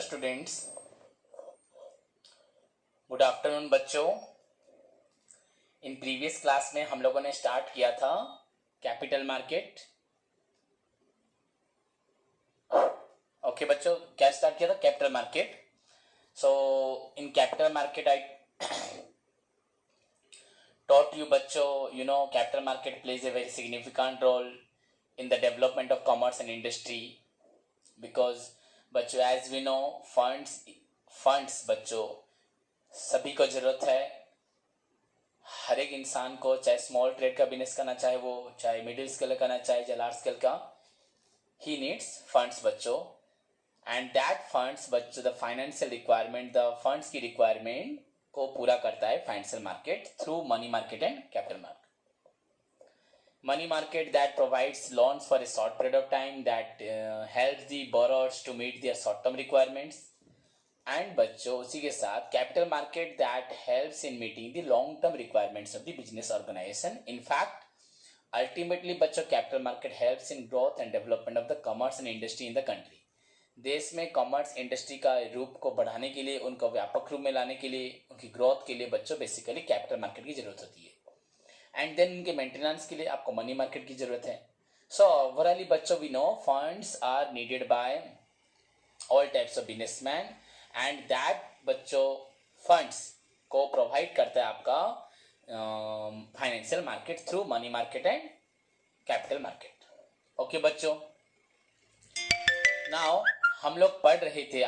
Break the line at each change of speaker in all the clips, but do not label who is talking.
Students, good afternoon बच्चों। In previous class में हम लोगों ने स्टार्ट किया था कैपिटल मार्केट। ओके बच्चों, क्या स्टार्ट किया था? Capital market. So in capital market I taught you बच्चों, capital market plays a very significant role in the development of commerce and industry because बच्चों as we know funds बच्चों सभी को जरूरत है। हर एक इंसान को, चाहे स्मॉल ट्रेड का बिजनेस करना, चाहे मिडिल स्केल करना, चाहे लार्ज स्केल का, ही नीड्स फंड्स बच्चों। एंड दैट फंड्स बच्चों, the financial requirement, the funds की रिक्वायरमेंट को पूरा करता है financial market through money market and capital market. Money market that provides loans for a short period of time, that helps the borrowers to meet their short term requirements. And बच्चों उसी के साथ capital market that helps in meeting the long term requirements of the business organization. In fact, ultimately बच्चों capital market helps in growth and development of the commerce and industry in the country. देश में commerce industry का रूप को बढ़ाने के लिए, उनको व्यापक रूप में लाने के लिए, उनकी ग्रोथ के लिए बच्चों बेसिकली कैपिटल मार्केट की जरूरत होती है। एंड देन उनके मेंटेनेंस के लिए आपको मनी मार्केट की जरूरत है। सो ओवरऑली बच्चों we know funds are needed by all types of businessman and that बच्चों फंड्स को प्रोवाइड करता है आपका financial market through money market and capital market. Okay बच्चों, नाउ हम लोग पढ़ रहे थे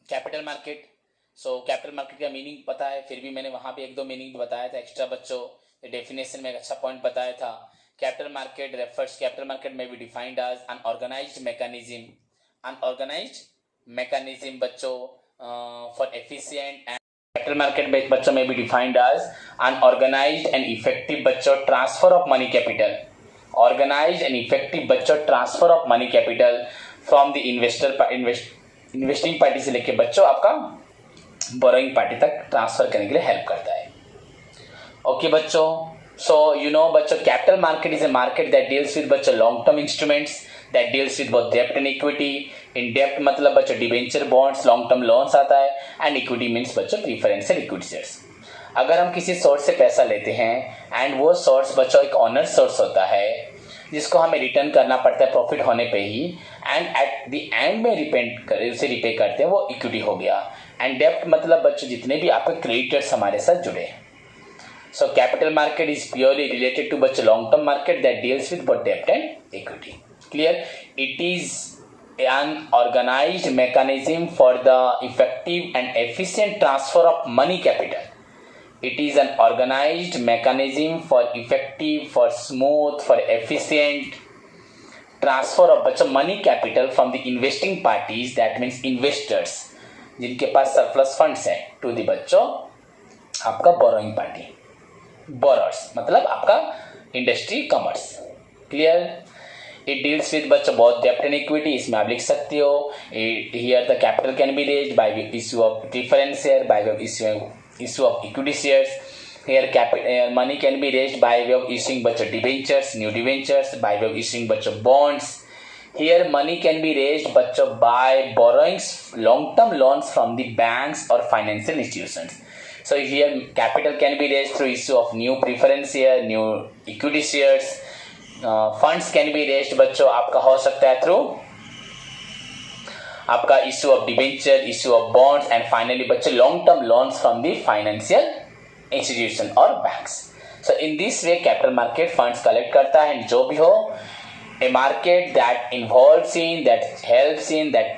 capital market. So capital market का मीनिंग पता है, फिर भी मैंने वहां पे एक दो मीनिंग बताया था एक्स्ट्रा बच्चों। डेफिनेशन में एक अच्छा पॉइंट बताया था। कैपिटल मार्केट में be defined as unorganized mechanism बच्चों फॉर एफिशिएंट। कैपिटल मार्केट बच्चों में be defined as unorganized and effective बच्चों transfer of money capital. Organized and effective बच्चों transfer of money capital from the investing party से लेके बच्चों आपका बोरोइंग पार्टी तक ट्रांसफर करने के लिए हेल्प करता है। ओके बच्चों, सो बच्चों capital market is a market that deals with बच्चों long term instruments that deals with both डेब्ट एंड इक्विटी। इन डेब्ट मतलब बच्चों debenture, bonds, long term loans आता है। एंड इक्विटी मीन्स बच्चों प्रीफरेंशियल इक्विटी शेयर्स। अगर हम किसी सोर्स से पैसा लेते हैं एंड वो सोर्स बच्चों एक ऑनर सोर्स होता है जिसको हमें रिटर्न करना पड़ता है प्रॉफिट होने पे ही, एंड एट द एंड में उसे रिपे करते हैं, वो इक्विटी हो गया। एंड डेब्ट मतलब बच्चों जितने भी आपके क्रेडिटर्स हमारे साथ जुड़े। So capital market is purely related to बच्चों long term market that deals with both डेब्ट and equity. Clear? It is an organized mechanism for the effective and efficient transfer of money capital. It is an organized mechanism for effective, for smooth, for efficient transfer of बच्चों money capital from the investing parties, that means investors जिनके पास surplus funds है, to the बच्चों आपका borrowing party, borrowers मतलब आपका industry commerce। Clear? It deals with बच्चों बहुत डेब्ट एंड इक्विटी, इसमें आप लिख सकते हो। Here the capital can be raised by issue of preference share, by way of issue of equity shares. Here money can be raised by way of issuing बच्चों debentures, new debentures, by way of issuing बच्चों bonds. Here money can be raised बच्चों by borrowings, long-term loans from the banks or financial institutions. So here capital can be raised through issue of new preference share, new equity shares. Funds can be raised बच्चों आपका हो सकता है through आपका issue of debenture, issue of bonds, and finally बच्चों long term loans from the financial institution और banks. So in this way capital market funds collect करता है। एंड जो भी हो, a market that involves in, that helps in, दैट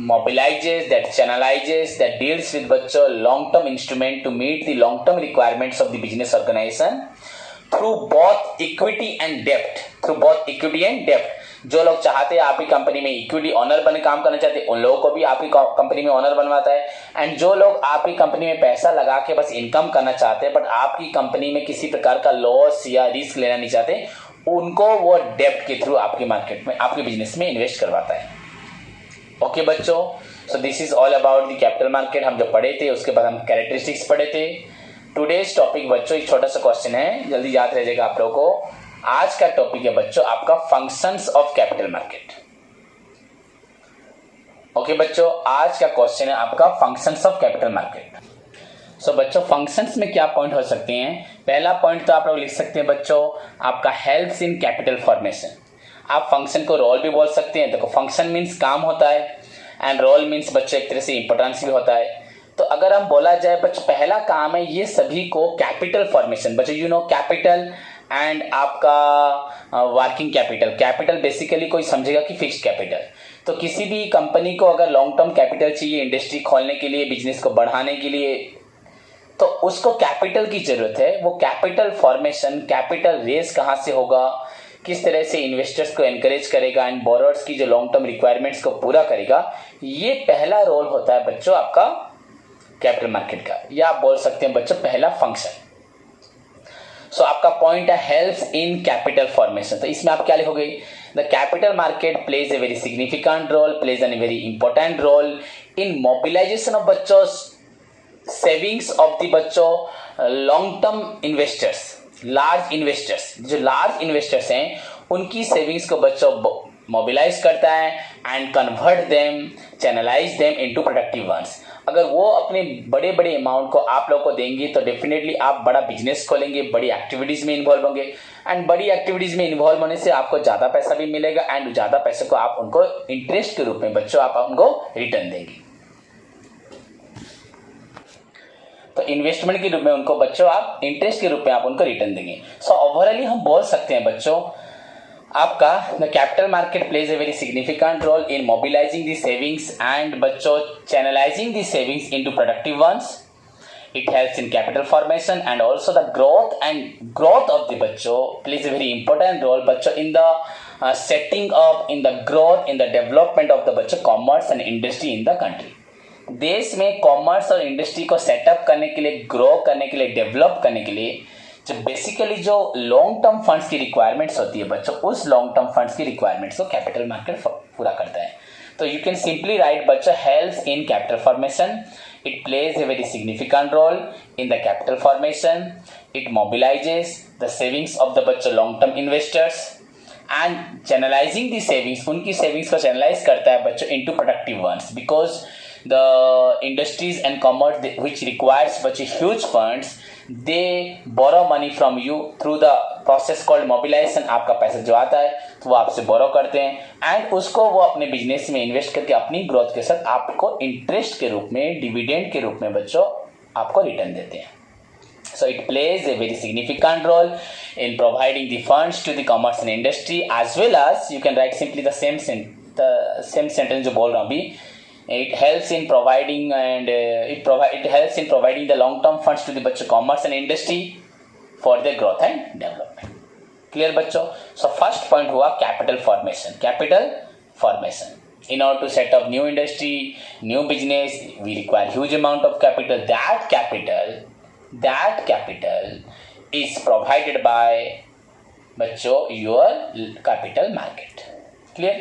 mobilizes, that channelizes, that deals with बच्चों long term instrument to meet the long term requirements of the business organization through both equity and debt, जो लोग चाहते हैं आपकी company में equity honour बन काम करना चाहते हैं, उन लोगों को भी आपकी कंपनी में ऑनर बनवाता है। एंड जो लोग आपकी कंपनी में पैसा लगा के बस इनकम करना चाहते हैं बट आपकी कंपनी में किसी प्रकार का लॉस या रिस्क लेना नहीं चाहते, उनको वो डेब्ट के थ्रू आपकी मार्केट में, आपके बिजनेस में इन्वेस्ट करवाता है। ओके बच्चों, so this is all about the capital market. हम जो पढ़े थे उसके बाद हम कैरेक्टरिस्टिक्स पढ़े थे। टुडेज टॉपिक बच्चों एक छोटा सा क्वेश्चन है, जल्दी याद रह जाएगा आप लोगों को। आज का टॉपिक है बच्चों आपका functions of capital market. Okay बच्चों, आज का क्वेश्चन है आपका फंक्शंस ऑफ कैपिटल मार्केट। सो बच्चों फंक्शंस में क्या पॉइंट हो सकते हैं? पहला पॉइंट तो आप लोग लिख सकते हैं बच्चों आपका हेल्प्स इन कैपिटल फॉर्मेशन। आप फंक्शन को रोल भी बोल सकते हैं। देखो फंक्शन मीन्स काम होता है एंड रोल मीन्स बच्चों एक तरह से इंपॉर्टेंस भी होता है। तो अगर हम बोला जाए बच्चों पहला काम है ये सभी को कैपिटल फॉर्मेशन। बच्चों यू नो कैपिटल एंड आपका वर्किंग कैपिटल। कैपिटल बेसिकली कोई समझेगा कि फिक्स्ड कैपिटल। तो किसी भी कंपनी को अगर लॉन्ग टर्म कैपिटल चाहिए इंडस्ट्री खोलने के लिए, बिजनेस को बढ़ाने के लिए, तो उसको कैपिटल की जरूरत है। वो कैपिटल फॉर्मेशन, कैपिटल रेस कहाँ से होगा, किस तरह से इन्वेस्टर्स को एनकरेज करेगा एंड बोरोअर्स की जो लॉन्ग टर्म रिक्वायरमेंट्स को पूरा करेगा, ये पहला रोल होता है बच्चों आपका कैपिटल मार्केट का, या आप बोल सकते हैं बच्चों पहला फंक्शन। सो आपका पॉइंट है हेल्प्स इन कैपिटल फॉर्मेशन। तो इसमें आप क्या लिखोगे? The capital market plays a very significant role, plays an very important role in mobilisation of बच्चों सेविंग्स ऑफ द बच्चों long term investors, large investors. जो लार्ज इन्वेस्टर्स हैं उनकी सेविंग्स को बच्चों मोबिलाइज करता है and convert them, channelise them into productive ones. अगर वो अपने बड़े बड़े अमाउंट को आप लोगों को देंगे तो डेफिनेटली आप बड़ा बिजनेस खोलेंगे, बड़ी एक्टिविटीज में इन्वॉल्व होंगे एंड बड़ी एक्टिविटीज में इन्वॉल्व होने से आपको ज़्यादा पैसा भी मिलेगा एंड ज़्यादा पैसे को आप उनको इंटरेस्ट के रूप में बच्चों आप उनको रिटर्न देंगे। तो इन्वेस्टमेंट के रूप में उनको बच्चों आप इंटरेस्ट के रूप में आप उनको रिटर्न देंगे। सो ओवरऑली हम बोल सकते हैं बच्चों आपका the capital market plays a very significant role in mobilizing the savings and बच्चों channelizing the savings into productive ones. It helps in capital formation and also the growth of the बच्चों plays a very important role बच्चों in the setting up, in the growth, in the development of the बच्चों commerce and industry in the country. देश में commerce और industry को setup करने के लिए, ग्रो करने के लिए, डेवलप करने के लिए जो बेसिकली जो लॉन्ग टर्म फंड्स की रिक्वायरमेंट्स होती है बच्चों, उस लॉन्ग टर्म फंड्स की रिक्वायरमेंट्स को कैपिटल मार्केट पूरा करता है। तो यू कैन सिंपली राइट बच्चों helps in capital formation, it plays a very significant role in the capital formation, it mobilizes the savings of the बच्चों long term investors and channelizing the savings, उनकी savings को channelize करता है बच्चों into productive ones, because the industries and commerce which requires such huge funds, they borrow money from you through the process called mobilization। आपका पैसा जो आता है तो वो आपसे बोरो करते हैं एंड उसको वो अपने बिजनेस में इन्वेस्ट करके अपनी ग्रोथ के साथ आपको इंटरेस्ट के रूप में, डिविडेंड के रूप में बच्चों आपको रिटर्न देते हैं। So it plays a very significant role in providing the funds to the commerce and industry, as well as you can write simply the same sentence जो बोल रहा हूँ अभी। It helps in providing and it helps in providing the long-term funds to the बच्चों commerce and industry for their growth and development. Clear बच्चों? So first point हुआ capital formation. Capital formation. In order to set up new industry, new business, we require huge amount of capital. That capital is provided by बच्चों your capital market. Clear?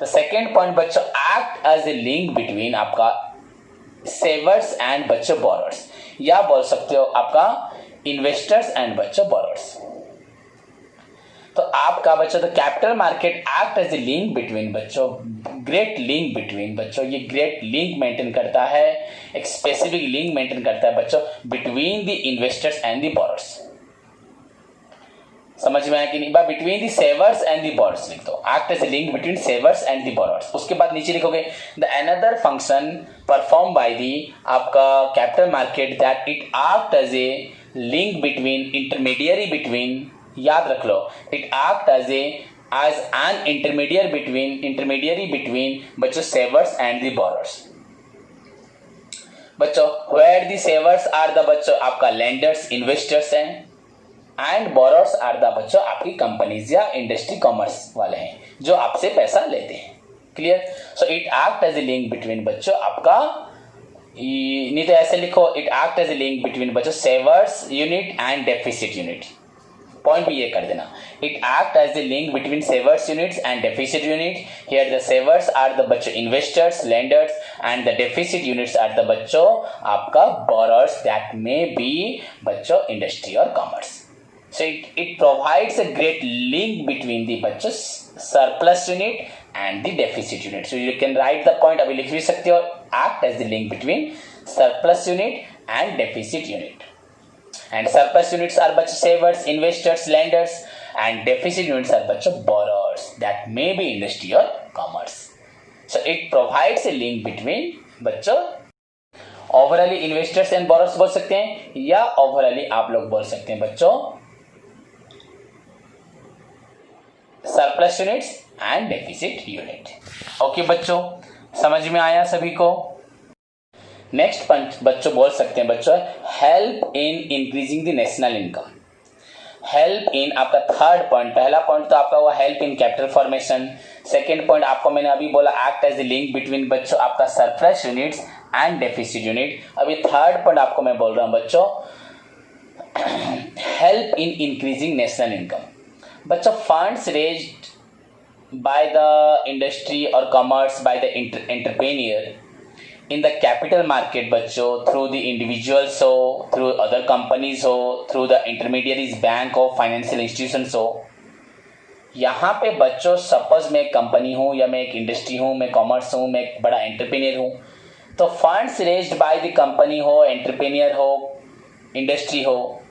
The second point बच्चों act as a link between आपका savers and बच्चों borrowers, या बोल सकते हो आपका investors and बच्चों borrowers। तो आपका बच्चों the capital market act as a link between बच्चों, ग्रेट लिंक बिटवीन बच्चों, ये ग्रेट लिंक मेंटेन करता है, एक स्पेसिफिक लिंक मेंटेन करता है बच्चों between the investors and the borrowers. समझ में आया कि नहीं? Between the savers and the borrowers लिख दो, act as a link between savers and the borrowers. उसके बाद नीचे लिखोगे the another function perform by the आपका capital market that it act as a link between intermediary between, याद रख लो, it act as an intermediary between बच्चों savers and the borrowers. बच्चों where the savers are the बच्चों आपका lenders, investors हैं and borrowers are the बच्चों आपकी कंपनीज या इंडस्ट्री कॉमर्स वाले हैं जो आपसे पैसा लेते हैं। Clear? So it act as a link between बच्चों आपका, नहीं तो ऐसे लिखो, it act as a link between बच्चों savers unit and deficit unit. Point भी ये कर देना, it act as a link between savers units and deficit unit. Here the savers are the बच्चों investors, lenders and the deficit units are the बच्चों आपका borrowers that may be बच्चों industry और commerce. So it provides a great link between the बच्चों surplus unit and the deficit unit. So you can write the point, अभी लिख भी सकते हो, act as the link between surplus unit and deficit unit. And surplus units are बच्चों savers, investors, lenders, and deficit units are बच्चों borrowers that may be industry or commerce. So it provides a link between बच्चों ओवरऑली investors and borers बोल सकते हैं, या ओवरऑली आप लोग बोल सकते हैं बच्चों surplus units and deficit unit. Okay बच्चों, समझ में आया सभी को? नेक्स्ट पॉइंट बच्चों बोल सकते हैं बच्चों help in increasing the national income. Help in आपका थर्ड पॉइंट, पहला पॉइंट तो आपका हुआ help in capital formation. Second point आपको मैंने अभी बोला act as the link between बच्चों आपका surplus units and deficit unit. अभी थर्ड पॉइंट आपको मैं बोल रहा हूं बच्चों help in increasing national income. बच्चों funds raised by the industry और commerce by the entrepreneur in the capital market बच्चों through the individuals हो, through other companies हो, through the intermediaries बैंक हो, financial institutions हो. यहाँ पे बच्चों सपोज मैं एक कंपनी हूँ या मैं एक इंडस्ट्री हूँ, मैं कॉमर्स हूँ, मैं एक बड़ा एंटरप्रेन्योर हूँ, तो funds raised by the company हो, एंटरप्रेन्योर हो, इंडस्ट्री हो,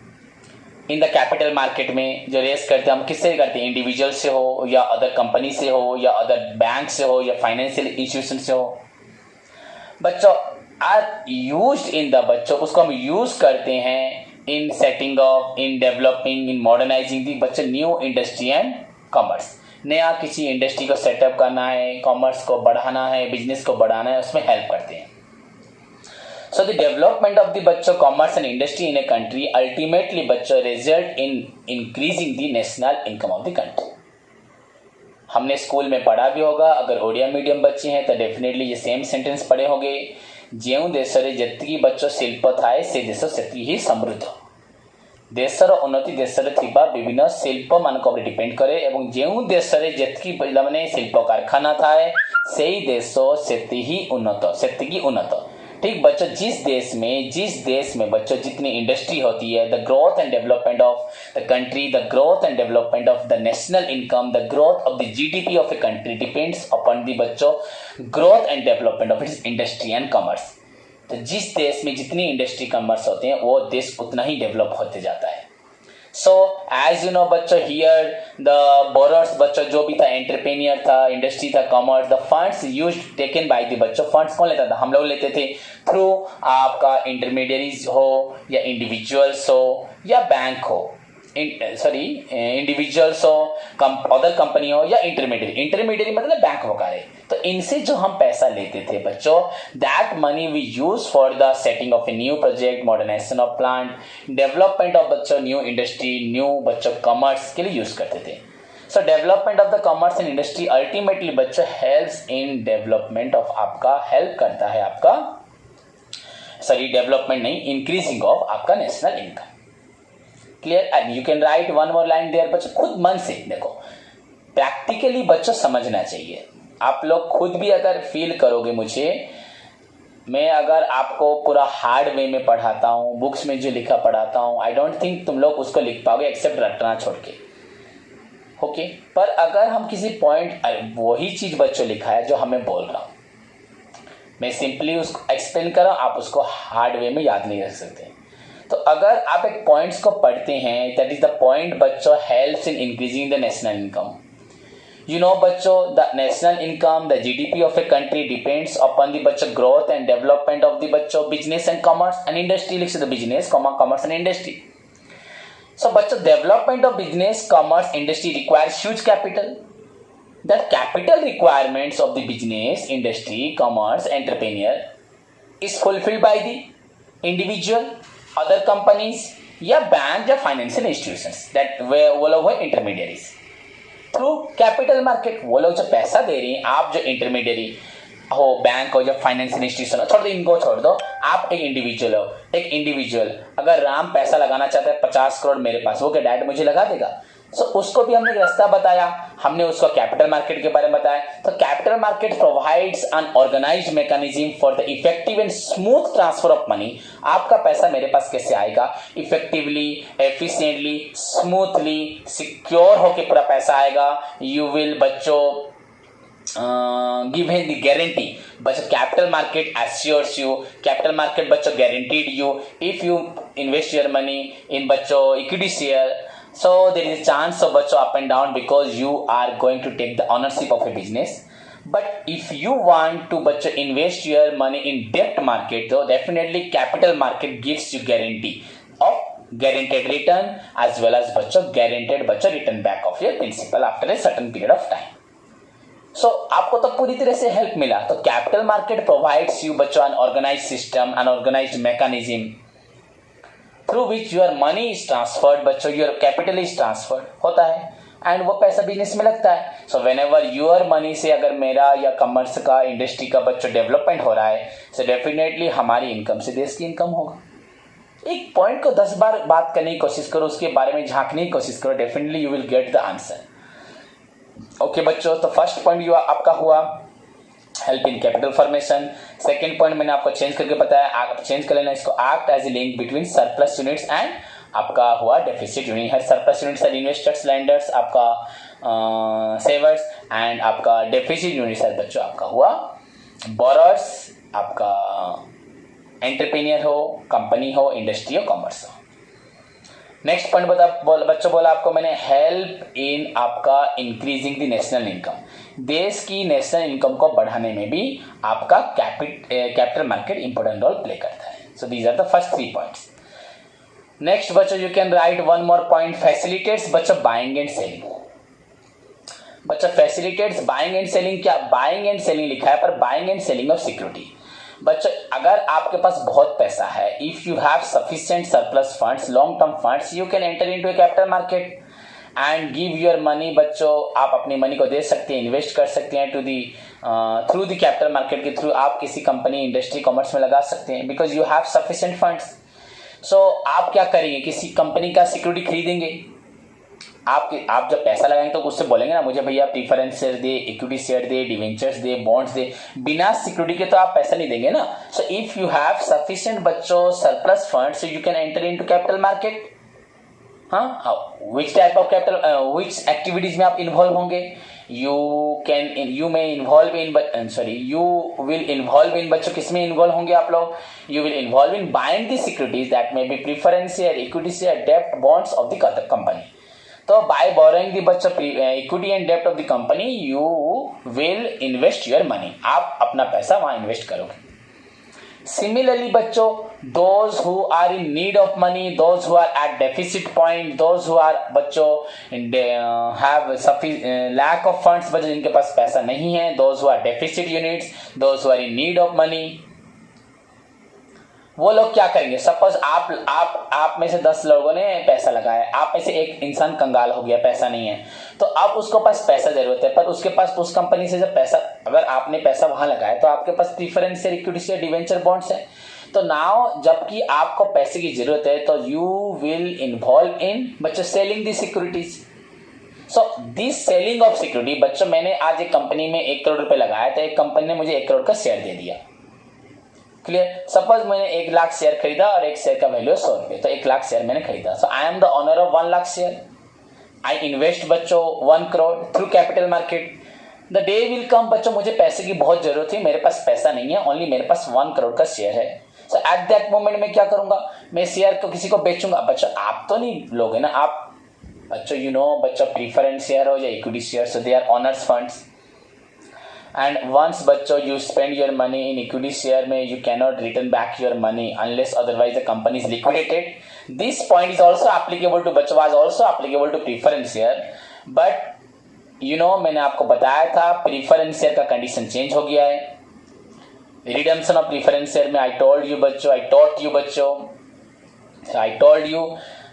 इन द कैपिटल मार्केट में जो रेस करते हैं हम किससे करते हैं? इंडिविजुअल से हो या अदर कंपनी से हो या अदर बैंक से हो या फाइनेंशियल इंस्टीट्यूशन से हो. बच्चों आर यूज्ड इन द बच्चों उसको हम यूज करते हैं in setting of, in developing, in modernizing the बच्चों न्यू इंडस्ट्री एंड कॉमर्स. नया किसी इंडस्ट्री को सेटअप करना है, कॉमर्स को बढ़ाना है, बिजनेस को बढ़ाना है, उसमें हेल्प करते हैं. So the development of the बच्चों commerce and industry in a country ultimately बच्चों result in increasing the national income of the country. हमने स्कूल में पढ़ा भी होगा, अगर ओडिया मीडियम बच्चे हैं तो डेफिनेटली ये सेम सेंटेंस पढ़े होंगे, ଯେଉଁ ଦେଶରେ ଯେତିକି ବच्चों ଶିଳ୍ପ ଥାଏ ସେ ଦେଶ ସେତିକି ହିଁ ସମୃଦ୍ଧ. ଦେଶର ଉନ୍ନତି ଦେଶରେ ଥିବା ବିଭିନ୍ନ ଶିଳ୍ପମାନଙ୍କ ଉପରେ ଡିପେଣ୍ଡ କରେ ଏବଂ ଯେଉଁ ଦେଶରେ ଯେତିକି ପିଲାମାନେ ଶିଳ୍ପ କାରଖାନା ଥାଏ ସେଇ ଦେଶ ସେତିକି ଉନ୍ନତ. ठीक बच्चों जिस देश में बच्चों जितनी इंडस्ट्री होती है, the growth and development of the country, the growth and development of the national income, the growth of the GDP of a country depends upon the बच्चों growth and development of its industry and commerce. तो जिस देश में जितनी industry commerce होते हैं वो देश उतना ही डेवलप होते जाता है. सो एज यू नो बच्चों हियर द बोरर्स बच्चों जो भी था एंटरप्रेन्योर था, इंडस्ट्री था, commerce, the funds use taken by the बच्चों. फंड्स कौन लेता था? हम लोग लेते थे थ्रू आपका इंटरमीडियरीज हो या इंडिविजुअल्स हो या बैंक हो, इंडिविजुअल्स हो, अदर कंपनी हो या इंटरमीडियरी मतलब बैंक वगैरह. तो इनसे जो हम पैसा लेते थे बच्चों that money we use for the setting of a new project, modernisation of plant, development of बच्चों न्यू इंडस्ट्री, न्यू बच्चों कॉमर्स के लिए यूज करते थे. So development of the commerce and industry ultimately बच्चों हेल्प्स इन डेवलपमेंट ऑफ आपका help करता है आपका डेवलपमेंट नहीं इंक्रीजिंग ऑफ आपका national income. Clear? And you can write one more line there बच्चों. खुद मन से देखो, प्रैक्टिकली बच्चों समझना चाहिए. आप लोग खुद भी अगर फील करोगे मुझे, मैं अगर आपको पूरा हार्ड वे में पढ़ाता हूँ, बुक्स में जो लिखा पढ़ाता हूँ, आई डोंट थिंक तुम लोग उसको लिख पाओगे एक्सेप्ट रटना छोड़ के. ओके पर अगर हम किसी पॉइंट वही चीज बच्चों लिखा है जो हमें बोल रहा हूँ, मैं सिंपली उसको एक्सप्लेन कर रहा हूँ, आप उसको हार्ड वे में याद नहीं रख सकते. तो अगर आप एक पॉइंट्स को पढ़ते हैं दैट इज द पॉइंट बच्चों helps in increasing the national income. You know बच्चों the national income, the GDP of a country depends upon the बच्चों growth and development of the बच्चों business and commerce and industry. लिख सकते business, commerce and industry. So बच्चों development of business, commerce, industry requires huge capital. That capital requirements of the business, industry, commerce, entrepreneur is fulfilled by the individual, other companies या bank या financial institutions that वो लोग हैं intermediaries. Through capital market वो लोग जो पैसा दे रही हैं, आप जो इंटरमीडियरी हो, बैंक हो, जो फाइनेंशियल इंस्टीट्यूशन हो, छोड़ दो इनको, छोड़ दो. आप एक इंडिविजुअल हो, एक इंडिविजुअल अगर राम पैसा लगाना चाहता है 50 करोड़ मेरे पास, वो क्या डैड मुझे लगा देगा? सो उसको भी हमने एक रास्ता बताया. हमने उसको कैपिटल मार्केट के बारे में बताया। तो capital market provides an organised mechanism for the effective and smooth transfer of money. आपका पैसा मेरे पास कैसे आएगा? इफेक्टिवली, एफिशिएंटली, स्मूथली, सिक्योर होके पूरा पैसा आएगा। यू विल बच्चों give him the guarantee, बच्चों capital market assures you, capital market बच्चों guaranteed you if you invest your money in बच्चों equity share, so there is a chance of बच्चों up and down because you are going to take the ownership of a business. But if you want to बच्चों invest your money in debt market, तो definitely capital market gives you guarantee of guaranteed return as well as बच्चों guaranteed बच्चों return back of your principal after a certain period of time. आपको तो पूरी तरह से help मिला। तो कैपिटल मार्केट प्रोवाइड्स यू बच्चों an organised system, an organised mechanism through which your money is transferred, बच्चों योर कैपिटल इज ट्रांसफर्ड होता है एंड वो पैसा बिजनेस में लगता है। So whenever your money से अगर मेरा या कॉमर्स का, इंडस्ट्री का बच्चों डेवलपमेंट हो रहा है, सो डेफिनेटली हमारी इनकम से देश की इनकम होगा। एक पॉइंट को 10 बार बात करने की कोशिश करो, उसके बारे में झांकने की कोशिश करो, definitely you will get the answer. Okay बच्चों, तो फर्स्ट पॉइंट आपका हुआ help in capital formation. Second point मैंने आपको चेंज करके बताया, आप चेंज कर लेना इसको, act as a link between surplus units and आपका हुआ डेफिसिट यूनिट है। Surplus units are investors, lenders, आपका सेवर्स एंड आपका डेफिसिट यूनिट्स है बच्चों आपका हुआ बोरर्स, आपका एंटरप्रेन्योर हो, कंपनी हो, इंडस्ट्री हो, कॉमर्स हो। नेक्स्ट पॉइंट बच्चों बोला आपको मैंने, हेल्प इन आपका इंक्रीजिंग द नेशनल इनकम। देश की नेशनल इनकम को बढ़ाने में भी आपका capital market important role play करता है। So these are the first 3 points. Next बच्चों you can write one more point, facilitates बच्चों बाइंग एंड सेलिंग। बच्चों फैसिलिटेट्स बाइंग एंड सेलिंग, क्या बाइंग एंड सेलिंग लिखा है पर buying and selling of security. बच्चों अगर आपके पास बहुत पैसा है, if you have sufficient surplus funds, long term funds, you can enter into a capital market and give your money. बच्चों आप अपनी मनी को दे सकते हैं, इन्वेस्ट कर सकते हैं to the through the capital market के थ्रू आप किसी कंपनी, इंडस्ट्री, कॉमर्स में लगा सकते हैं because you have sufficient funds. So आप क्या करेंगे, किसी कंपनी का सिक्योरिटी खरीदेंगे। आप जब पैसा लगाएंगे तो उससे बोलेंगे ना मुझे भैया प्रीफरेंस शेयर दे, इक्विटी शेयर दे, डिवेंचर्स दे, बॉन्ड्स दे। बिना सिक्योरिटी के तो आप पैसा नहीं देंगे ना। So if you have sufficient बच्चों surplus fund, so you can enter into capital market. Which type of capital, which activities में आप इन्वॉल्व होंगे? यू विल इन्वॉल्व इन बच्चों किसमें इन्वॉल्व होंगे आप लोग? You will involve in buying the securities that may be preference share, equity share, डेब्ट, bonds of the company. तो बाय बोरोइंग द बच्चों इक्विटी एंड डेब्ट of the company, you will invest your money, आप अपना पैसा वहां invest करोगे। Similarly बच्चों those who are in need of money, those who are at deficit point, those who are बच्चों have lack of funds, बच्चों जिनके पास पैसा नहीं है, those who are deficit units, those who are in need of money, वो लोग क्या करेंगे? सपोज आप में से 10 लोगों ने पैसा लगाया, आप में से एक इंसान कंगाल हो गया, पैसा नहीं है, तो अब उसको पास पैसा जरूरत है, पर उसके पास उस कंपनी से जब पैसा, अगर आपने पैसा वहां लगाया तो आपके पास preference share, equity share, debenture, bonds है। तो नाउ जबकि आपको पैसे की जरूरत है तो यू विल इन्वॉल्व इन बच्चों selling the securities. So this selling of security, बच्चों मैंने आज एक कंपनी में 1 करोड़ रुपए लगाया तो एक कंपनी ने मुझे 1 करोड़ का शेयर दे दिया। क्लियर? सपोज मैंने 1 लाख शेयर खरीदा और एक शेयर का वैल्यू 100 रुपए, तो 1 लाख शेयर मैंने खरीदा। So I am the owner of 1 lakh share. I invest बच्चों 1 crore through capital market. The day will come बच्चों मुझे पैसे की बहुत जरूरत है, मेरे पास पैसा नहीं है, ओनली मेरे पास 1 करोड़ का शेयर है। सो एट दैट मोमेंट में क्या करूंगा, मैं शेयर को किसी को बेचूंगा। बच्चों आप तो नहीं लोगे ना, आप बच्चों यू नो बच्चों प्रीफरेंस शेयर हो या equity share, so they are owners funds. And once बच्चों you spend your money in equity share में you cannot return back your money unless otherwise the company is liquidated. This point is also applicable to बच्चों, was also applicable to preference share, but you know मैंने आपको बताया था preference share का condition change हो गया है। Redemption of preference share में I told you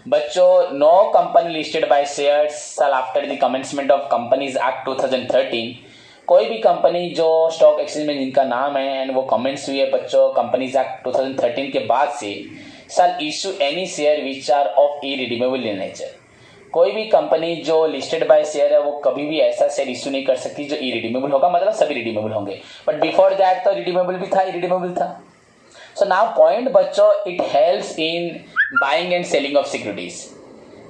बच्चों no company listed by shares shall after the commencement of Companies Act 2013, कोई भी कंपनी जो स्टॉक एक्सचेंज में जिनका नाम है एंड वो कमेंट्स हुई है बच्चों कंपनीज एक्ट 2013 के बाद से, shall issue any share which are of irredeemable in nature. कोई भी कंपनी जो लिस्टेड बाय शेयर है वो कभी भी ऐसा शेयर इश्यू नहीं कर सकती जो इरिडीमेबल होगा, मतलब सभी रिडीमेबल होंगे, बट बिफोर दैट तो रिडीमेबल भी था, इरिडीमेबल था। सो नाउ पॉइंट बच्चों, it helps in buying and selling of securities,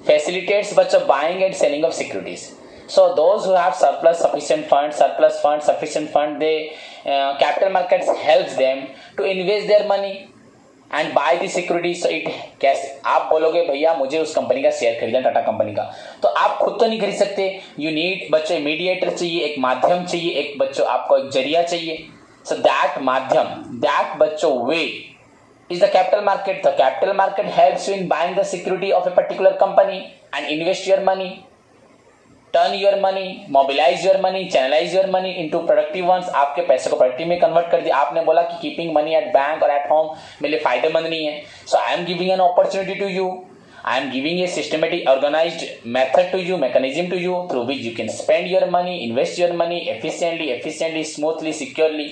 facilitates बच्चों buying and selling of securities. So those who have surplus sufficient fund, they capital markets helps them to invest their money and buy the securities. So it कैसे आप बोलोगे भैया मुझे उस company का share खरीदना, Tata company का, तो आप खुद तो नहीं खरीद सकते, यू नीड बच्चों मीडिएटर चाहिए, एक माध्यम चाहिए, एक बच्चों आपको एक जरिया चाहिए. सो दैट माध्यम, दैट बच्चों वे is the capital market. The capital market helps you in buying the security of a particular company and invest your money, turn your money, mobilize your money, channelize your money into productive ones. आपके पैसे को productive में convert कर दिया. आपने बोला कि keeping money at bank or at home मेरे लिए फायदेमंद नहीं है. So I am giving an opportunity to you. I am giving a systematic organized method to you, mechanism to you through which you can spend your money, invest your money efficiently, smoothly, securely.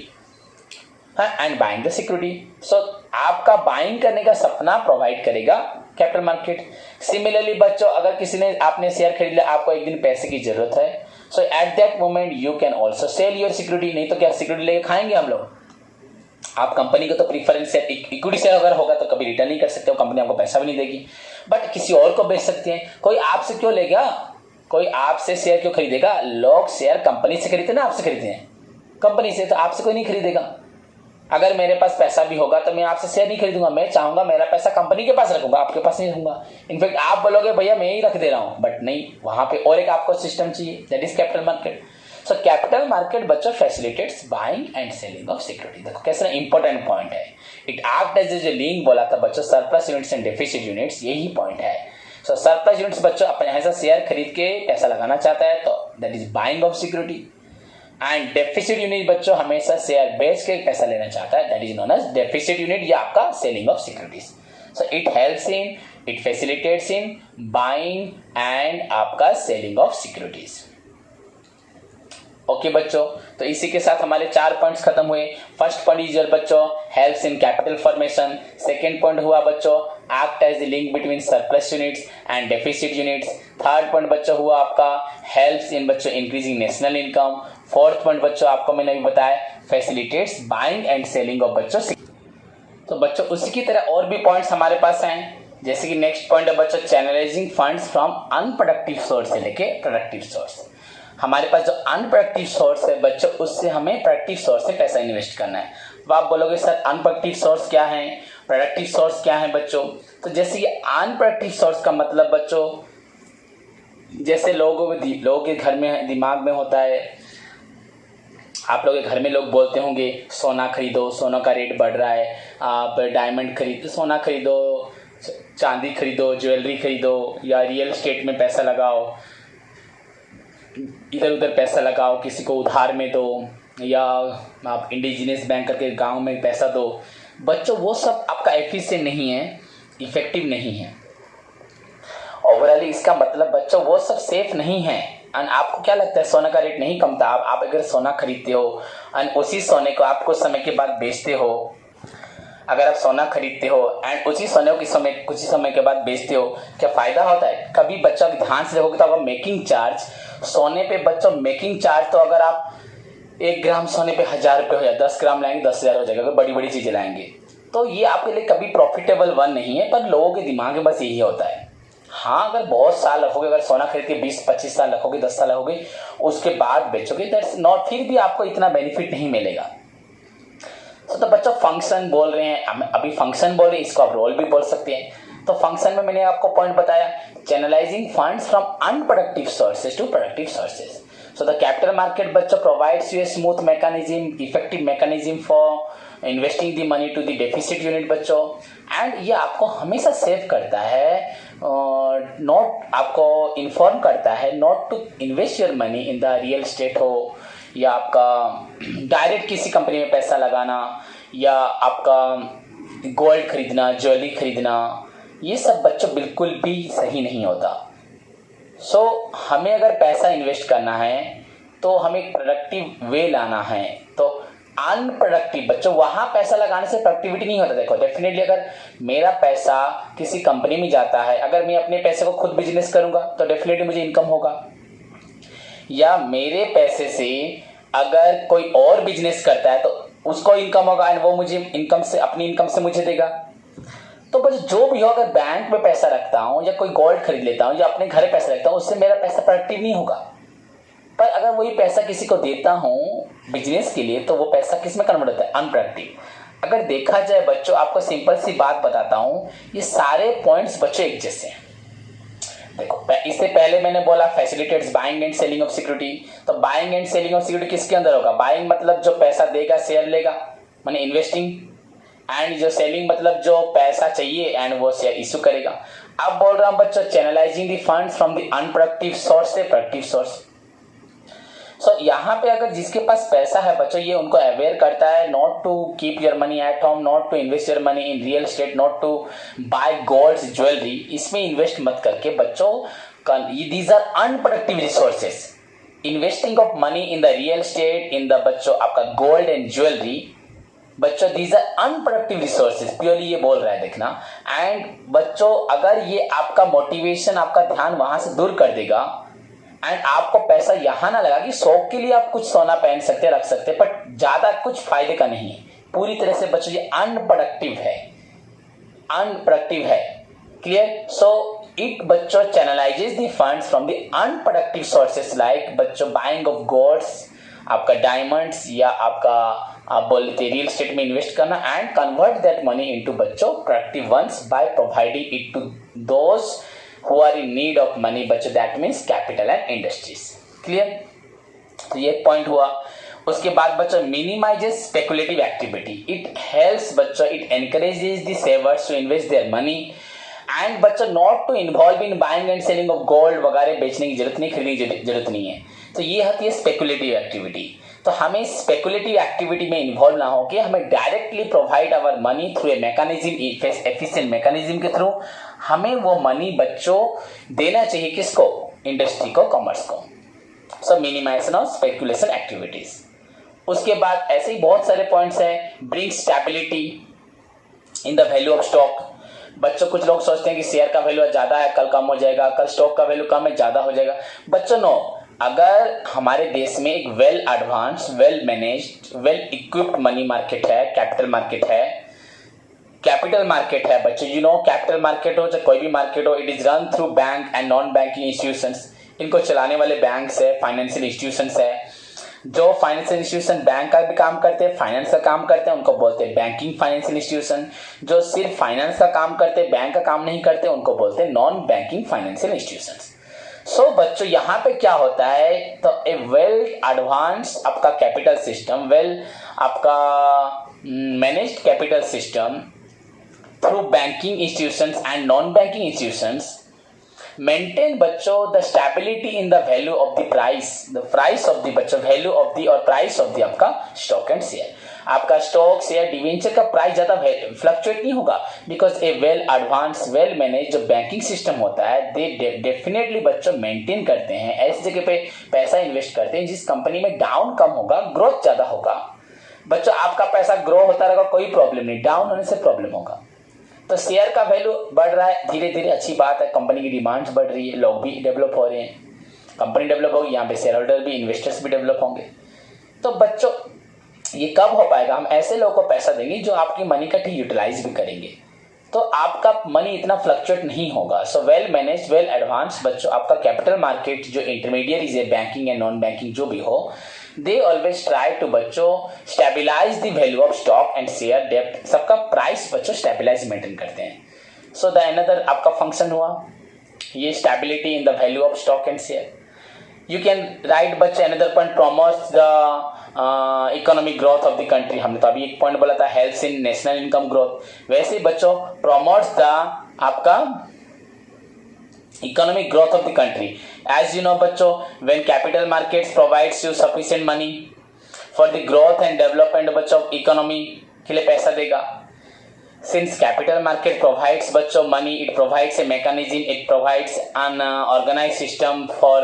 And buying the security. So आपका buying करने का सपना provide करेगा capital market. Similarly बच्चों, अगर किसी ने आपने शेयर खरीद लिया, आपको एक दिन पैसे की जरूरत है, so at that moment you can also sell your security. नहीं तो क्या सिक्योरिटी लेके खाएंगे हम लोग? आप कंपनी को तो प्रीफरेंस शेयर, इक्विटी शेयर अगर होगा तो कभी रिटर्न नहीं कर सकते हो, कंपनी आपको पैसा भी नहीं देगी, बट किसी और को बेच सकते हैं. कोई आपसे क्यों लेगा? कोई आपसे शेयर क्यों खरीदेगा? लोग शेयर कंपनी से खरीदते ना, आपसे खरीदते हैं कंपनी से, तो आपसे कोई नहीं खरीदेगा. अगर मेरे पास पैसा भी होगा तो मैं आपसे शेयर नहीं खरीदूंगा, मैं चाहूंगा मेरा पैसा कंपनी के पास रखूंगा, आपके पास नहीं रखूंगा. इनफैक्ट आप बोलोगे भैया मैं ही रख दे रहा हूं, बट नहीं, वहां पे और एक आपको सिस्टम चाहिए, that is capital market. So capital market बच्चों facilitates buying and selling of security. देखो कैसे इंपॉर्टेंट पॉइंट है. इट एक्ट एज जो लिंक बोला था बच्चों, surplus units and deficit units, यही पॉइंट है. सो सरप्लस यूनिट्स बच्चों अपने ऐसा शेयर खरीद के पैसा लगाना चाहता है तो that is buying of security. And deficit unit बच्चों हमेशा शेयर बेच के पैसा लेना चाहता है, that is known as deficit unit, या आपका selling of securities. So it helps in, it facilitates in buying and आपका सेलिंग ऑफ सिक्योरिटीज. ओके बच्चों, तो इसी के साथ हमारे 4 पॉइंट्स खत्म हुए. फर्स्ट पॉइंट इज बच्चों helps in capital formation. Second point हुआ बच्चों act as the link between surplus units and deficit units. Third point बच्चों हुआ आपका हेल्प्स इन बच्चों increasing national income. Fourth point बच्चों आपको मैंने अभी बताया facilitates buying and selling of बच्चों. तो बच्चों उसी की तरह और भी पॉइंट्स हमारे पास हैं, जैसे कि नेक्स्ट पॉइंट है बच्चों channelising funds from unproductive source से लेके प्रोडक्टिव सोर्स. हमारे पास जो अनप्रोडक्टिव सोर्स है बच्चों, उससे हमें प्रोडक्टिव सोर्स से पैसा इन्वेस्ट करना है. तो आप बोलोगे सर अनप्रोडक्टिव सोर्स क्या है, प्रोडक्टिव सोर्स क्या है बच्चों? तो जैसे ये अनप्रोडक्टिव सोर्स का मतलब बच्चों, जैसे लोगों के घर में दिमाग में होता है, आप लोग के घर में लोग बोलते होंगे सोना खरीदो, सोना का रेट बढ़ रहा है, आप डायमंड खरीदो, सोना खरीदो, चांदी खरीदो, ज्वेलरी खरीदो, या रियल एस्टेट में पैसा लगाओ, इधर उधर पैसा लगाओ, किसी को उधार में दो, या आप इंडिजिनियस बैंक करके गांव में पैसा दो. बच्चों वो सब आपका एफिशिएंट नहीं है, इफेक्टिव नहीं है. ओवरऑली इसका मतलब बच्चों वो सब सेफ नहीं है. एंड आपको क्या लगता है सोना का रेट नहीं कमता? आप अगर सोना खरीदते हो एंड उसी सोने को आप कुछ समय के बाद बेचते हो, अगर आप सोना खरीदते हो एंड उसी सोने को कुछ समय के बाद बेचते हो, क्या फायदा होता है? कभी बच्चा ध्यान से देखोगे तो आपका मेकिंग चार्ज सोने पे बच्चों, मेकिंग चार्ज तो अगर आप 1 ग्राम सोने पे 1000 रुपये हो जाए, 10 ग्राम लाएंगे 10,000 हो जाएगा, अगर बड़ी बड़ी चीजें लाएंगे तो ये आपके लिए कभी प्रॉफिटेबल वन नहीं है. पर लोगों के दिमाग में बस यही होता है. हाँ, अगर बहुत साल रखोगे, अगर सोना खरीद के 20-25 साल रखोगे, 10 साल रखोगे, उसके बाद बेचोगे, दैट्स नॉट, फिर भी आपको इतना बेनिफिट नहीं मिलेगा. तो बच्चों फंक्शन बोल रहे हैं, अभी फंक्शन बोल रहे हैं, इसको आप रोल भी बोल सकते हैं. तो फंक्शन में मैंने आपको पॉइंट बताया channelizing funds from unproductive sources to productive sources. So the capital market बच्चों provides you a smooth mechanism, effective mechanism for investing the money to the deficit unit बच्चों. एंड ये आपको हमेशा सेव करता है, नॉट आपको inform करता है not to invest your money in the real estate हो, या आपका डायरेक्ट किसी कंपनी में पैसा लगाना, या आपका गोल्ड खरीदना, ज्वेलरी खरीदना, ये सब बच्चों बिल्कुल भी सही नहीं होता. सो हमें अगर पैसा इन्वेस्ट करना है तो हमें प्रोडक्टिव वे लाना है. तो अनप्रोडक्टिव बच्चों, वहां पैसा लगाने से प्रोडक्टिविटी नहीं होता। देखो डेफिनेटली अगर मेरा पैसा किसी कंपनी में जाता है, अगर मैं अपने पैसे को खुद बिजनेस करूंगा तो डेफिनेटली मुझे इनकम होगा, या मेरे पैसे से अगर कोई और बिजनेस करता है तो उसको इनकम होगा एंड वो मुझे इनकम से, अपनी इनकम से मुझे देगा। तो बस जो भी हो, अगर बैंक में पैसा रखता हूं या कोई गोल्ड खरीद लेता हूं या अपने घर पैसा रखता हूं, उससे मेरा पैसा प्रोडक्टिव नहीं होगा। पर अगर वही पैसा किसी को देता हूं बिजनेस के लिए तो वो पैसा किस में कन्वर्ट होता है? अनप्रोडक्टिव। अगर देखा जाए बच्चों, आपको सिंपल सी बात बताता हूं, ये सारे पॉइंट्स बच्चों एक जैसे हैं। देखो इससे पहले मैंने बोला facilitates buying and selling of security. तो buying and selling of security किसके अंदर होगा? बाइंग मतलब जो पैसा देगा, शेयर लेगा, माने इन्वेस्टिंग, एंड जो सेलिंग मतलब जो पैसा चाहिए एंड वो शेयर इशू करेगा। अब बोल रहा हूं बच्चों channelizing the funds from the unproductive source से प्रोडक्टिव सोर्स। सो यहाँ पे अगर जिसके पास पैसा है बच्चों, ये उनको अवेयर करता है not to keep your money at home, not to invest your money in real estate, not to buy gold jewellery, इसमें इन्वेस्ट मत करके बच्चों, these are unproductive resources. Investing of money in the real estate, in the बच्चों आपका gold and jewellery, बच्चों these are unproductive resources, purely ये बोल रहा है देखना। एंड बच्चों अगर ये आपका मोटिवेशन, आपका ध्यान वहां से दूर कर देगा एंड आपको पैसा यहां ना लगा कि शौक के लिए आप कुछ सोना पहन सकते, रख सकते, बट ज्यादा कुछ फायदे का नहीं है, पूरी तरह से बच्चों ये अनप्रोडक्टिव है, अनप्रोडक्टिव है। क्लियर? सो इट बच्चों channelizes the funds from the unproductive sources like बच्चों बाइंग ऑफ गोल्ड्स, आपका डायमंड्स, या आपका आप बोलते रियल एस्टेट में इन्वेस्ट करना, and convert that money into बच्चों productive ones by providing it to those who are in need of money बच्चों, that means capital and industries। Clear? तो ये पॉइंट हुआ। उसके बाद बच्चों minimises speculative activity, it helps बच्चों, it encourages the savers to invest their money and बच्चों not to involve in buying and selling of gold वगैरह, बेचने की जरूरत नहीं, खरीदने की जरूरत नहीं है। तो ये होती है स्पेकुलेटिव एक्टिविटी। तो हमें स्पेकुलेटिव एक्टिविटी में इन्वॉल्व ना होकर हमें directly provide our money through a mechanism, efficient mechanism के थ्रू हमें वो मनी बच्चों देना चाहिए, किसको? इंडस्ट्री को, कॉमर्स को। सो मिनिमाइजेशन ऑफ स्पेकुलेशन एक्टिविटीज। उसके बाद ऐसे ही बहुत सारे पॉइंट्स हैं। Bring stability in the value of stock. बच्चों कुछ लोग सोचते हैं कि शेयर का वैल्यू ज्यादा है, कल कम हो जाएगा, कल स्टॉक का वैल्यू कम है, ज्यादा हो जाएगा। बच्चों नो, अगर हमारे देश में एक well advance, well managed, well equipped money market है, कैपिटल मार्केट है, कैपिटल मार्केट है बच्चों, यू नो कैपिटल मार्केट हो चाहे कोई भी मार्केट हो, it is run through bank and non banking institutions. इनको चलाने वाले बैंक्स है, फाइनेंशियल इंस्टीट्यूशंस है। जो फाइनेंशियल इंस्टीट्यूशन बैंक का भी काम करते हैं, फाइनेंस का काम करते हैं, उनको बोलते हैं बैंकिंग फाइनेंशियल इंस्टीट्यूशन। जो सिर्फ फाइनेंस का काम करते हैं, बैंक का काम नहीं करते, उनको बोलते हैं नॉन बैंकिंग फाइनेंशियल इंस्टीट्यूशंस। सो बच्चों यहाँ पे क्या होता है, तो ए वेल एडवांस आपका कैपिटल सिस्टम, वेल आपका managed capital system through banking institutions and non-banking institutions maintain बच्चों the stability in the value of the price of the बच्चों value of the और price of the आपका stock and share। आपका stock, share, debenture का price ज्यादा fluctuate नहीं होगा, because A well advance, well manage जो बैंकिंग सिस्टम होता है, दे डेफिनेटली बच्चों मेंटेन करते हैं, ऐसी जगह पे पैसा इन्वेस्ट करते हैं जिस कंपनी में डाउन कम होगा, ग्रोथ ज्यादा होगा। बच्चों आपका पैसा ग्रो होता रहेगा, कोई प्रॉब्लम नहीं, डाउन होने से प्रॉब्लम होगा। तो शेयर का वैल्यू बढ़ रहा है धीरे धीरे, अच्छी बात है, कंपनी की डिमांड्स बढ़ रही है, लोग भी डेवलप हो रहे हैं, कंपनी डेवलप होगी, यहाँ पे शेयर होल्डर भी, इन्वेस्टर्स भी डेवलप होंगे। तो बच्चों ये कब हो पाएगा? हम ऐसे लोगों को पैसा देंगे जो आपकी मनी का ठीक यूटिलाइज भी करेंगे, तो आपका मनी इतना फ्लक्चुएट नहीं होगा। So well manage, well advance बच्चों आपका कैपिटल मार्केट, जो इंटरमीडिएट है बैंकिंग एंड नॉन बैंकिंग जो भी हो, they always try to बच्चों stabilize the value of stock and share debt, सबका प्राइस बच्चों stabilize मेंटेन करते हैं। so the another आपका फंक्शन हुआ ये stability in the value of stock and share। you can write बच्चों another point promotes the economic growth of the country। हमने तो अभी एक पॉइंट बोला था helps in national income growth, वैसे बच्चों promotes the आपका economic growth of the country। as you know बच्चों, when capital markets provides you sufficient money for the growth and development बच्चों economy के लिए पैसा देगा। since capital market provides बच्चों money, it provides a mechanism, it provides an organized system for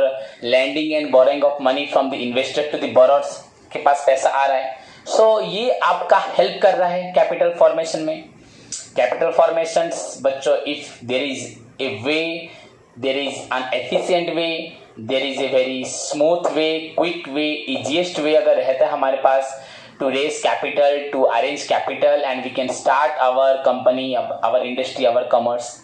lending and borrowing of money from the investor to the borrowers के पास पैसा आ रहा है, सो ये आपका हेल्प कर रहा है कैपिटल फॉर्मेशन में। कैपिटल फॉर्मेशन बच्चों, if there is a way, there is an efficient way, there is a very smooth way, quick way, easiest way अगर रहता है हमारे पास to raise capital, to arrange capital and we can start our company, our industry, our commerce.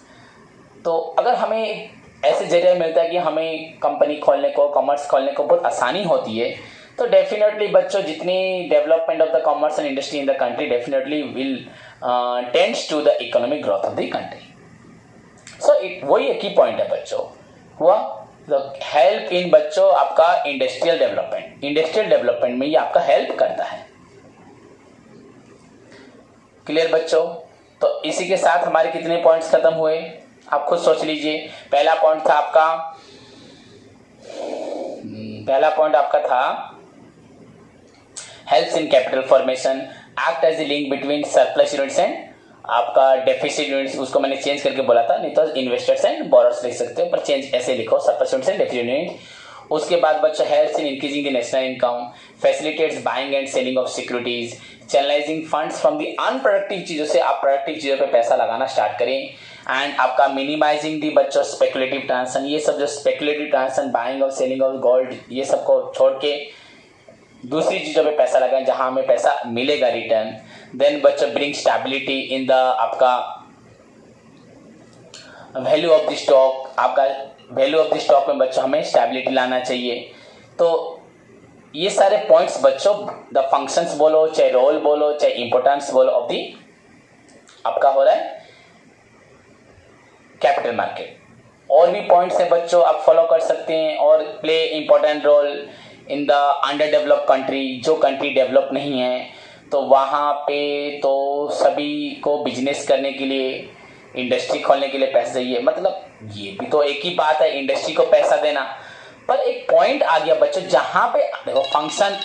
तो अगर हमें ऐसे जरिए मिलता है कि हमें कंपनी खोलने को, कॉमर्स खोलने को बहुत आसानी होती है, तो डेफिनेटली बच्चों जितनी development of the commerce and industry in the country definitely will tends to the economic growth of the country. So वही एक ही पॉइंट है बच्चों, हुआ हेल्प इन बच्चों आपका इंडस्ट्रियल डेवलपमेंट। इंडस्ट्रियल डेवलपमेंट में ये आपका हेल्प करता है। क्लियर बच्चों? तो इसी के साथ हमारे कितने पॉइंट्स खत्म हुए आप खुद सोच लीजिए। पहला पॉइंट था आपका helps in capital formation, act as a link between surplus units and आपका डेफिसिट यूनिट्स। उसको मैंने चेंज करके बोला था, नहीं तो इन्वेस्टर्स एंड बोरोअर्स लिख सकते हो, पर चेंज ऐसे लिखो, surplus units and deficit unit. उसके बाद बच्चों helps in increasing the national income, facilitates buying and selling of securities, channelising funds from the unproductive चीजों से आप प्रोडक्टिव चीजों पे पैसा लगाना स्टार्ट करें, एंड आपका मिनिमाइजिंग दी बच्चों स्पेकुलेटिव ट्रांजेक्शन। ये सब जो स्पेकुलेटिव ट्रांजेक्शन, बाइंग और सेलिंग ऑफ गोल्ड, ये सबको छोड़ के दूसरी चीजों पे पैसा लगाएं जहां हमें पैसा मिलेगा रिटर्न। देन बच्चों ब्रिंग स्टेबिलिटी इन द आपका वैल्यू ऑफ द स्टॉक। आपका वैल्यू ऑफ द स्टॉक में बच्चों हमें स्टेबिलिटी लाना चाहिए। तो ये सारे पॉइंट्स बच्चों, द फंक्शंस बोलो, चाहे रोल बोलो, चाहे इंपोर्टेंस बोलो ऑफ दी आपका हो रहा है कैपिटल मार्केट। और भी पॉइंट्स है बच्चों आप फॉलो कर सकते हैं, और play important role in the under develop country. जो कंट्री डेवलप नहीं है तो वहाँ पे तो सभी को बिजनेस करने के लिए, इंडस्ट्री खोलने के लिए पैसा चाहिए। मतलब ये भी तो एक ही बात है, इंडस्ट्री को पैसा देना, पर एक पॉइंट आ गया बच्चों जहां पे देखो फंक्शन,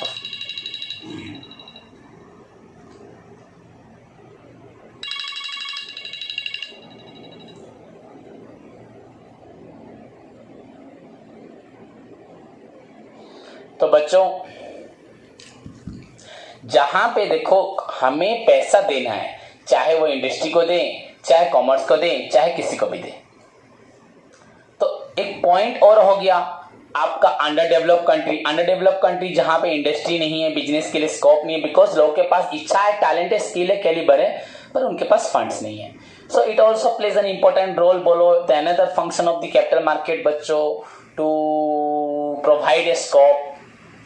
तो बच्चों जहां पे देखो हमें पैसा देना है, चाहे वो इंडस्ट्री को दें, चाहे कॉमर्स को दें, चाहे किसी को भी दें, तो एक पॉइंट और हो गया आपका under develop country. Under develop country जहां पे इंडस्ट्री नहीं है, बिजनेस के लिए स्कोप नहीं है, बिकॉज लोगों के पास इच्छा है, टैलेंट है, स्किल है, कैलिबर है, पर उनके पास फंड्स नहीं है। So it also plays an important role बोलो the another function of the capital market बच्चों, to provide a scope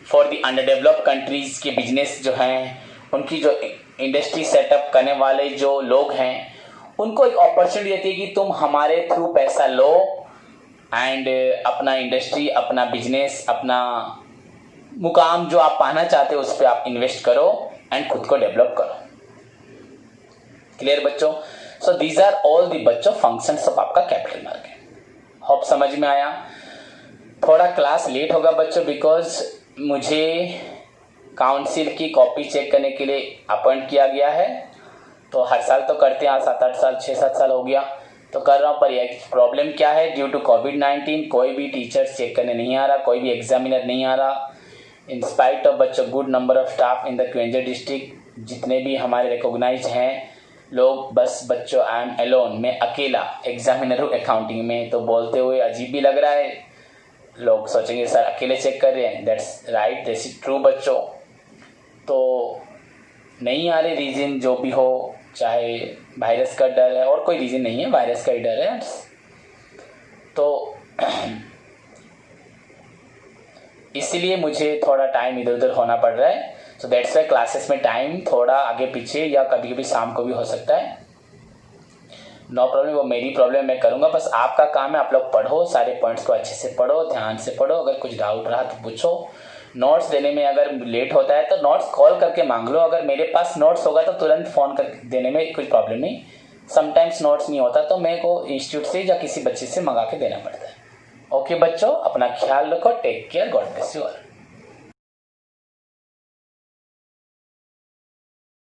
for the under develop countries के बिजनेस जो हैं, उनकी जो इंडस्ट्री सेटअप करने वाले जो लोग हैं, उनको एक अपॉर्चुनिटी देती है कि तुम हमारे थ्रू पैसा लो एंड अपना इंडस्ट्री, अपना बिजनेस, अपना मुकाम जो आप पाना चाहते हो उस पर आप इन्वेस्ट करो एंड खुद को डेवलप करो। क्लियर बच्चों? So these are all the बच्चों फंक्शंस ऑफ आपका कैपिटल मार्केट। होप समझ में आया। थोड़ा क्लास लेट होगा बच्चों, बिकॉज मुझे काउंसिल की कॉपी चेक करने के लिए अपॉइंट किया गया है। तो हर साल तो करते हैं, 7-8 साल, 6-7 साल हो गया तो कर रहा हूँ, पर यह प्रॉब्लम क्या है, ड्यू टू कोविड-19 कोई भी टीचर्स चेक करने नहीं आ रहा, कोई भी एग्जामिनर नहीं आ रहा। इन स्पाइट ऑफ बच्चों good number of staff in the concerned district, जितने भी हमारे रिकॉग्नाइज हैं लोग, बस बच्चों आई एम एलोन, मैं अकेला एग्जामिनर हूँ अकाउंटिंग में। तो बोलते हुए अजीब भी लग रहा है, लोग सोचेंगे सर अकेले चेक कर रहे हैं। That's right, that's is true बच्चों। तो नहीं आ रहे, रीज़न जो भी हो, चाहे वायरस का डर है और कोई रीज़न नहीं है, वायरस का ही डर है। तो इसलिए मुझे थोड़ा टाइम इधर उधर होना पड़ रहा है। सो दैट्स वाई क्लासेस में टाइम थोड़ा आगे पीछे या कभी कभी शाम को भी हो सकता है। नो प्रॉब्लम, वो मेरी प्रॉब्लम, मैं करूँगा। बस आपका काम है आप लोग पढ़ो, सारे पॉइंट्स को अच्छे से पढ़ो, ध्यान से पढ़ो। अगर कुछ डाउट रहा तो पूछो। नोट्स देने में अगर लेट होता है तो नोट्स कॉल करके मांग लो। अगर मेरे पास नोट्स होगा तो तुरंत फ़ोन कर देने में कुछ प्रॉब्लम नहीं। समटाइम्स नोट्स नहीं होता तो मेरे को इंस्टीट्यूट से या किसी बच्चे से मंगा के देना पड़ता है। ओके बच्चों, अपना ख्याल रखो, take care, god bless you all.